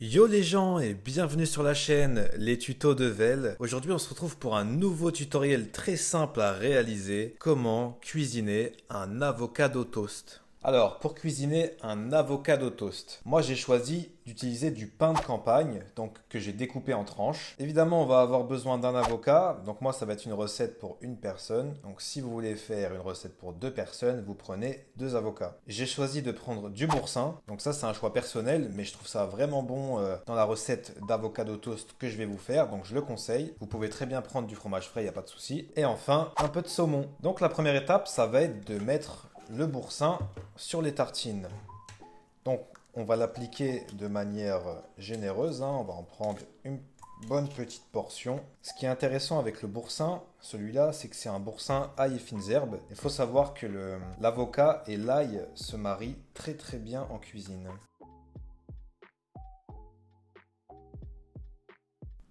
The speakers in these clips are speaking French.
Yo les gens et bienvenue sur la chaîne Les Tutos de Vel. Aujourd'hui on se retrouve pour un nouveau tutoriel très simple à réaliser. Comment cuisiner un avocado toast. Alors pour cuisiner un avocado toast, moi j'ai choisi d'utiliser du pain de campagne, donc que j'ai découpé en tranches. Évidemment on va avoir besoin d'un avocat, donc moi ça va être une recette pour une personne. Donc si vous voulez faire une recette pour deux personnes, vous prenez deux avocats. J'ai choisi de prendre du boursin, donc ça c'est un choix personnel, mais je trouve ça vraiment bon dans la recette d'avocado toast que je vais vous faire, donc je le conseille. Vous pouvez très bien prendre du fromage frais, il n'y a pas de souci. Et enfin un peu de saumon. Donc la première étape ça va être de mettre le boursin sur les tartines. Donc on va l'appliquer de manière généreuse, hein. On va en prendre une bonne petite portion. Ce qui est intéressant avec le boursin, celui-là, c'est que c'est un boursin ail et fines herbes. Il faut savoir que l'avocat et l'ail se marient très très bien en cuisine.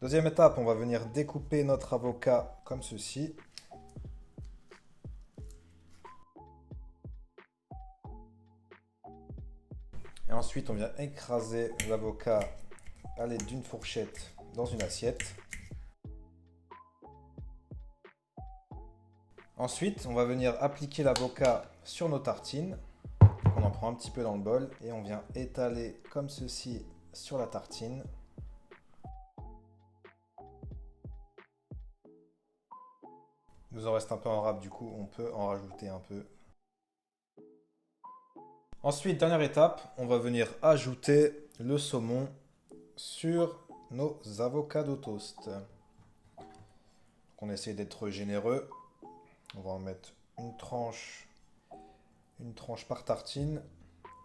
Deuxième étape, on va venir découper notre avocat comme ceci. Et ensuite, on vient écraser l'avocat à l'aide d'une fourchette dans une assiette. Ensuite, on va venir appliquer l'avocat sur nos tartines. On en prend un petit peu dans le bol et on vient étaler comme ceci sur la tartine. Il nous en reste un peu en râpe, du coup, on peut en rajouter un peu. Ensuite, dernière étape, on va venir ajouter le saumon sur nos avocados toast. Donc on essaie d'être généreux. On va en mettre une tranche par tartine.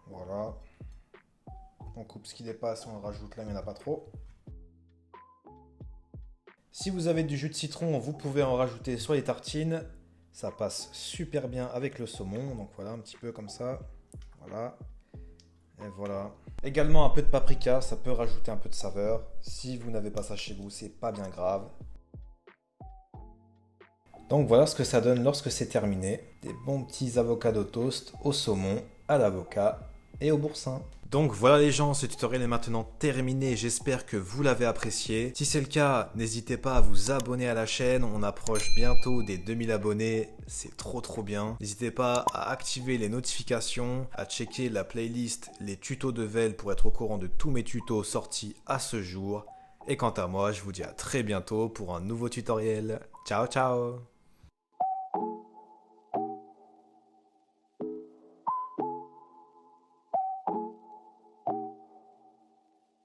Voilà. On coupe ce qui dépasse, on le rajoute là, mais il n'y en a pas trop. Si vous avez du jus de citron, vous pouvez en rajouter sur les tartines. Ça passe super bien avec le saumon. Donc voilà, un petit peu comme ça. Voilà. Et voilà. Également un peu de paprika, ça peut rajouter un peu de saveur. Si vous n'avez pas ça chez vous, c'est pas bien grave. Donc voilà ce que ça donne lorsque c'est terminé. Des bons petits avocados toast au saumon, à l'avocat et au boursin. Donc voilà les gens, ce tutoriel est maintenant terminé, j'espère que vous l'avez apprécié. Si c'est le cas, n'hésitez pas à vous abonner à la chaîne, on approche bientôt des 2000 abonnés, c'est trop bien. N'hésitez pas à activer les notifications, à checker la playlist Les Tutos de Vel pour être au courant de tous mes tutos sortis à ce jour. Et quant à moi, je vous dis à très bientôt pour un nouveau tutoriel. Ciao ciao.